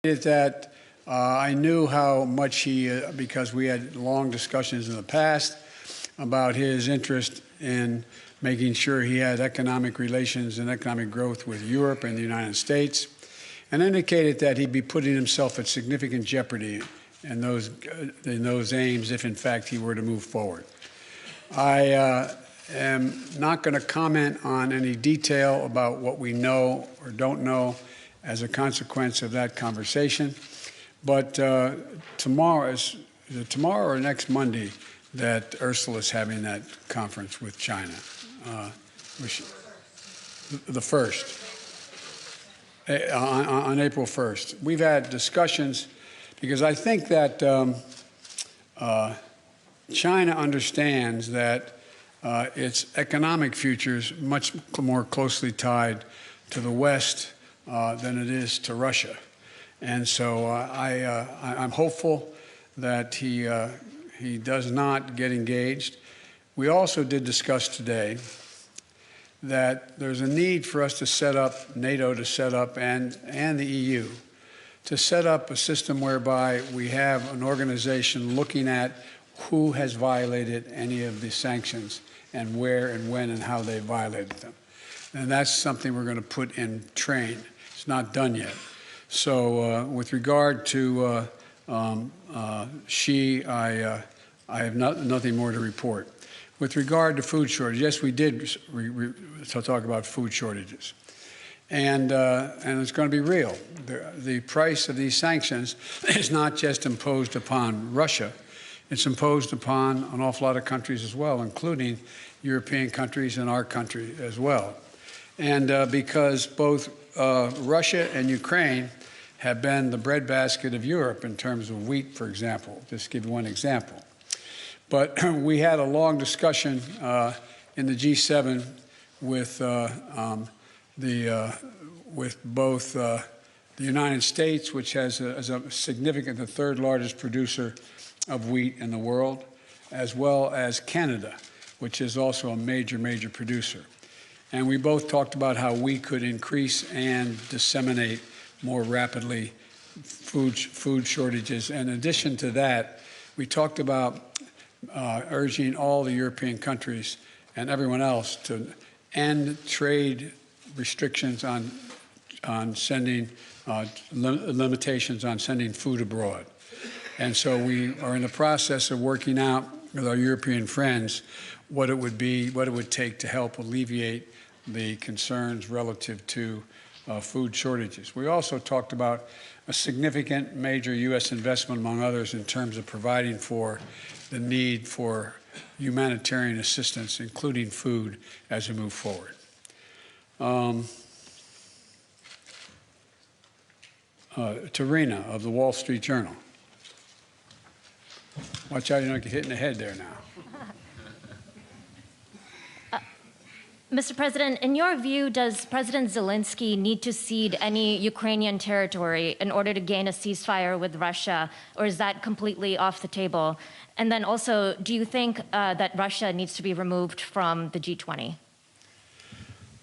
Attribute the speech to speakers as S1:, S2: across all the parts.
S1: Is that I knew how much he, because we had long discussions in the past about his interest in making sure he had economic relations and economic growth with Europe and the United States, and indicated that he'd be putting himself at significant jeopardy in those aims if, in fact, he were to move forward. I am not going to comment on any detail about what we know or don't know as a consequence of that conversation. But tomorrow or next Monday that Ursula is having that conference with China. The 1st, on April 1st. We've had discussions because I think that China understands that its economic future is much more closely tied to the West than it is to Russia. And so I'm hopeful that he does not get engaged. We also did discuss today that there's a need for us to set up, NATO to set up, and the EU, to set up a system whereby we have an organization looking at who has violated any of the sanctions and where and when and how they violated them. And that's something we're going to put in train. It's not done yet. So with regard to Xi, I have nothing more to report. With regard to food shortage, yes, we did talk about food shortages. And it's going to be real. The price of these sanctions is not just imposed upon Russia. It's imposed upon an awful lot of countries as well, including European countries and our country as well. And because both Russia and Ukraine have been the breadbasket of Europe in terms of wheat, for example, just to give you one example. But we had a long discussion in the G7 with both the United States, which has a significant, the third largest producer of wheat in the world, as well as Canada, which is also a major producer. And we both talked about how we could increase and disseminate more rapidly food shortages. And in addition to that, we talked about urging all the European countries and everyone else to end trade restrictions on sending limitations on sending food abroad. And so we are in the process of working out with our European friends what it would take to help alleviate the concerns relative to food shortages. We also talked about a significant major U.S. investment, among others, in terms of providing for the need for humanitarian assistance, including food, as we move forward. Tarina of the Wall Street Journal. Watch out, you don't get hit in the head there now.
S2: Mr. President, in your view, does President Zelensky need to cede any Ukrainian territory in order to gain a ceasefire with Russia, or is that completely off the table? And then also, do you think that Russia needs to be removed from the G20?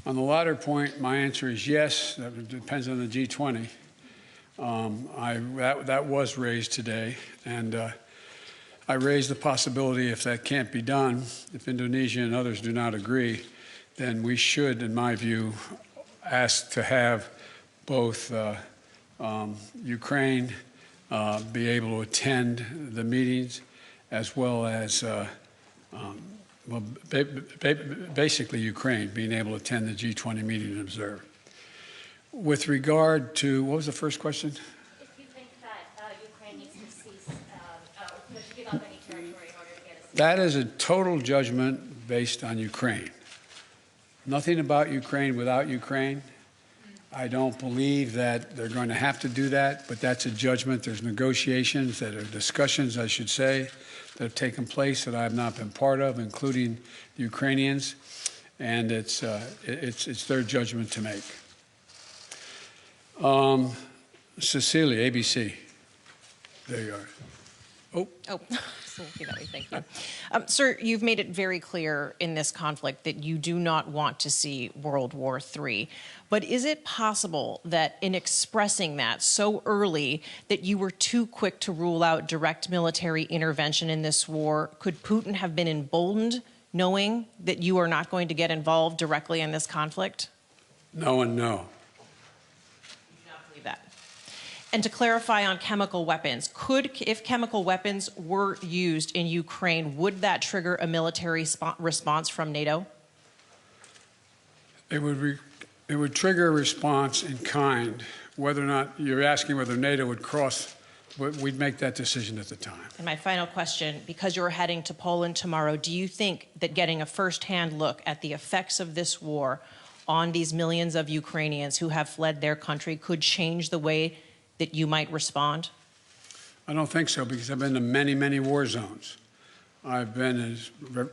S1: On the latter point, my answer is yes. That depends on the G20. That was raised today, and I raised the possibility, if that can't be done, if Indonesia and others do not agree, then we should, in my view, ask to have both Ukraine be able to attend the meetings, as well as basically Ukraine being able to attend the G20 meeting and observe. With regard to, what was the first question?
S2: If you think that Ukraine needs to cease, to give up any territory in order to get a ceasefire.
S1: That is a total judgment based on Ukraine. Nothing about Ukraine without Ukraine. I don't believe that they're going to have to do that, but that's a judgment. There's negotiations, that are discussions, I should say, that have taken place that I have not been part of, including the Ukrainians, and it's their judgment to make. Cecilia, ABC. There you are. Oh,
S3: So we'll be that way. Thank you. Sir, you've made it very clear in this conflict that you do not want to see World War III. But is it possible that in expressing that so early that you were too quick to rule out direct military intervention in this war? Could Putin have been emboldened knowing that you are not going to get involved directly in this conflict?
S1: no and no.
S3: That. And to clarify on chemical weapons, if chemical weapons were used in Ukraine, would that trigger a military response from NATO?
S1: It would trigger a response in kind. Whether or not you're asking whether NATO would cross, we'd make that decision at the time.
S3: And my final question, because you're heading to Poland tomorrow, do you think that getting a first-hand look at the effects of this war on these millions of Ukrainians who have fled their country could change the way that you might respond?
S1: I don't think so, because I've been to many, many war zones. I've been in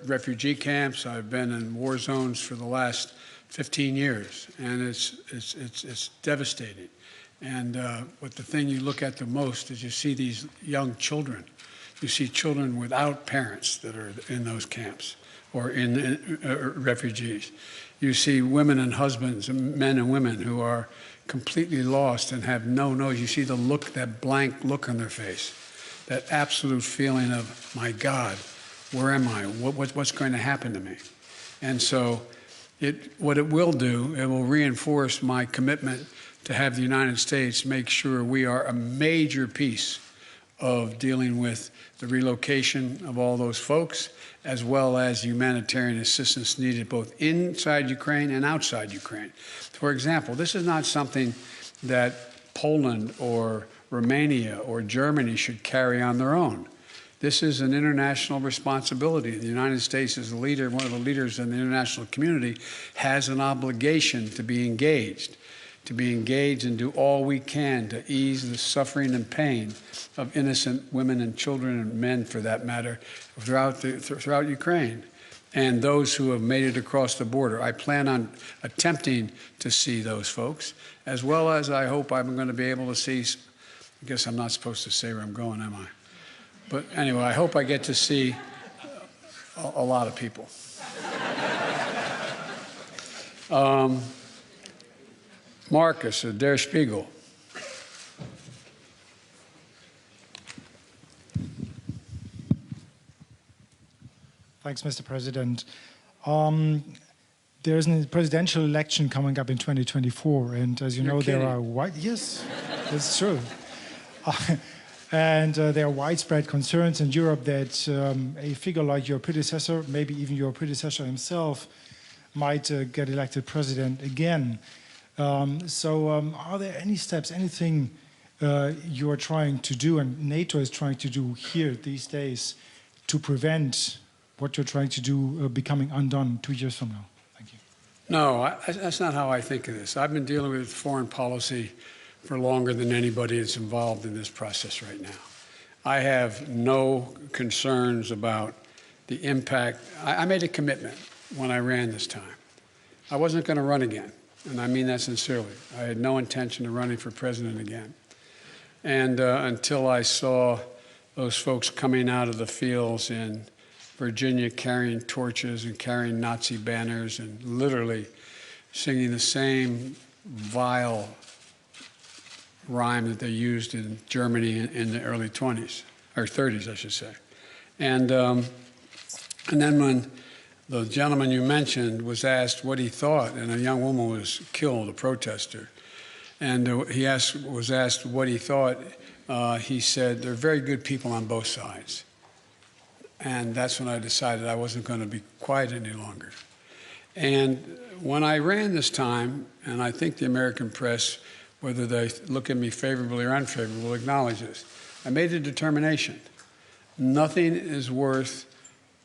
S1: refugee camps. I've been in war zones for the last 15 years, and it's devastating. And but the thing you look at the most is you see these young children. You see children without parents that are in those camps or in refugees. You see women and husbands, men and women who are completely lost and have no nose. You see the look, that blank look on their face, that absolute feeling of, my God, where am I? What's going to happen to me? And so what it will do, it will reinforce my commitment to have the United States make sure we are a major piece of dealing with the relocation of all those folks, as well as humanitarian assistance needed both inside Ukraine and outside Ukraine. For example, this is not something that Poland or Romania or Germany should carry on their own. This is an international responsibility. The United States, as a leader, one of the leaders in the international community, has an obligation to be engaged and do all we can to ease the suffering and pain of innocent women and children and men, for that matter, throughout Ukraine, and those who have made it across the border. I plan on attempting to see those folks, as well as I hope I'm going to be able to see, I guess I'm not supposed to say where I'm going, am I? But anyway, I hope I get to see a lot of people. Marcus of Der Spiegel.
S4: Thanks, Mr. President. There's a presidential election coming up in 2024, and as you know,
S1: kidding.
S4: there are yes, that's true. And there are widespread concerns in Europe that a figure like your predecessor, maybe even your predecessor himself, might get elected president again. Are there any steps, anything you are trying to do and NATO is trying to do here these days to prevent what you're trying to do becoming undone 2 years from now? Thank you.
S1: No, that's not how I think of this. I've been dealing with foreign policy for longer than anybody that's involved in this process right now. I have no concerns about the impact. I made a commitment when I ran this time. I wasn't going to run again, and I mean that sincerely. I had no intention of running for president again. And until I saw those folks coming out of the fields in Virginia carrying torches and carrying Nazi banners and literally singing the same vile rhyme that they used in Germany in the early 20s, or 30s, I should say. And then when the gentleman you mentioned was asked what he thought, and a young woman was killed, a protester, and he was asked what he thought, he said, "They're very good people on both sides." And that's when I decided I wasn't going to be quiet any longer. And when I ran this time, and I think the American press, whether they look at me favorably or unfavorably, will acknowledge this, I made a determination. Nothing is worth,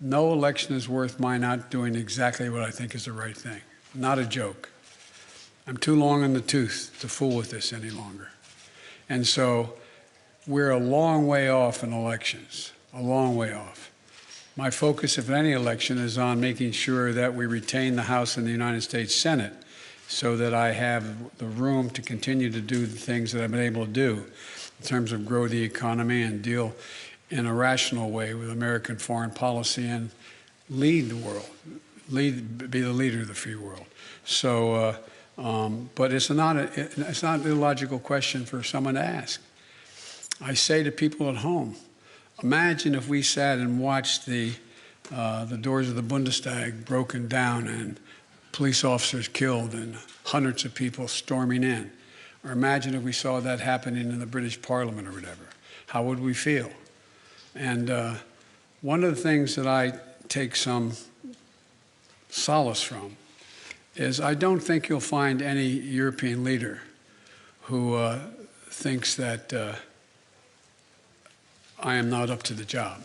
S1: no election is worth my not doing exactly what I think is the right thing. Not a joke. I'm too long in the tooth to fool with this any longer. And so we're a long way off in elections, a long way off. My focus, if any election, is on making sure that we retain the House and the United States Senate so that I have the room to continue to do the things that I've been able to do in terms of grow the economy and deal in a rational way with American foreign policy and lead the world, be the leader of the free world. So, but it's not an illogical question for someone to ask. I say to people at home, imagine if we sat and watched the doors of the Bundestag broken down and police officers killed and hundreds of people storming in. Or imagine if we saw that happening in the British Parliament or whatever. How would we feel? And one of the things that I take some solace from is I don't think you'll find any European leader who thinks that I am not up to the job.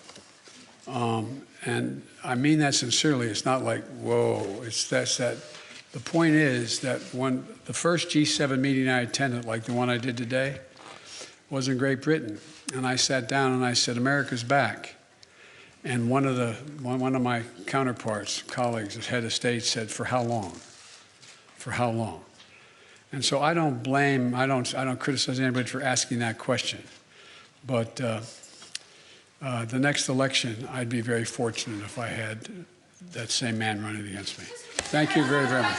S1: And I mean that sincerely. It's not like, whoa, that's that. The point is that when the first G7 meeting I attended, like the one I did today, was in Great Britain. And I sat down and I said, America's back. And one of my counterparts, colleagues, as head of state, said, for how long? For how long? And so I don't blame, I don't criticize anybody for asking that question. But the next election, I'd be very fortunate if I had that same man running against me. Thank you very, very much.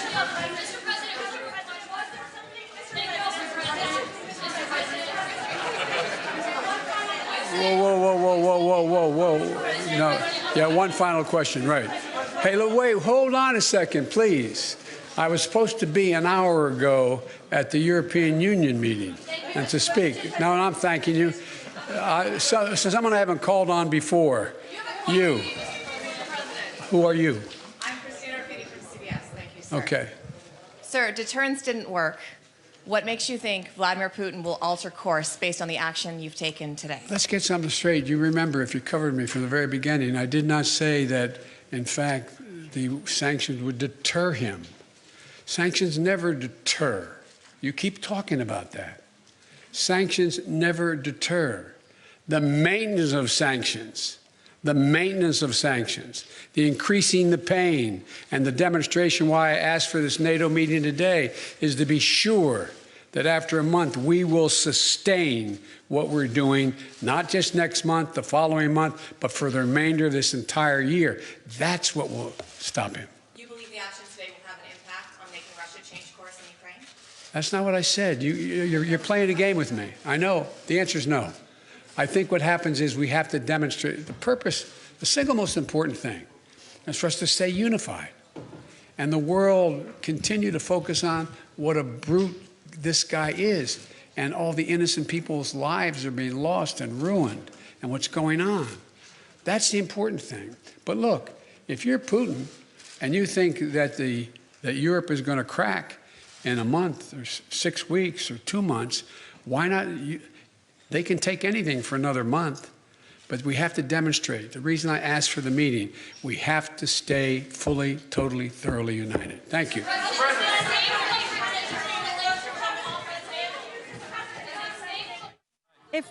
S1: Whoa. No. Yeah, one final question, right. Hey, look, wait, hold on a second, please. I was supposed to be an hour ago at the European Union meeting and to speak. No, I'm thanking you. So someone I haven't called on before. You. Who are you?
S5: I'm Christina Arcady from CBS. Thank you, sir.
S1: Okay.
S5: Sir, deterrence didn't work. What makes you think Vladimir Putin will alter course based on the action you've taken today?
S1: Let's get something straight. You remember, if you covered me from the very beginning, I did not say that, in fact, the sanctions would deter him. Sanctions never deter. You keep talking about that. Sanctions never deter. The maintenance of sanctions, the increasing the pain, and the demonstration why I asked for this NATO meeting today is to be sure that after a month we will sustain what we're doing, not just next month, the following month, but for the remainder of this entire year. That's what will stop him.
S5: Do you believe the action today will have an impact on making Russia change course in Ukraine?
S1: That's not what I said. You're playing a game with me. I know. The answer is no. I think what happens is we have to demonstrate the purpose. The single most important thing is for us to stay unified. And the world continue to focus on what a brute this guy is. And all the innocent people's lives are being lost and ruined and what's going on. That's the important thing. But look, if you're Putin and you think that that Europe is going to crack in a month or 6 weeks or 2 months, why not? They can take anything for another month, but we have to demonstrate. The reason I asked for the meeting, we have to stay fully, totally, thoroughly united. Thank you.
S6: If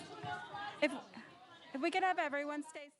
S6: we could have everyone stay.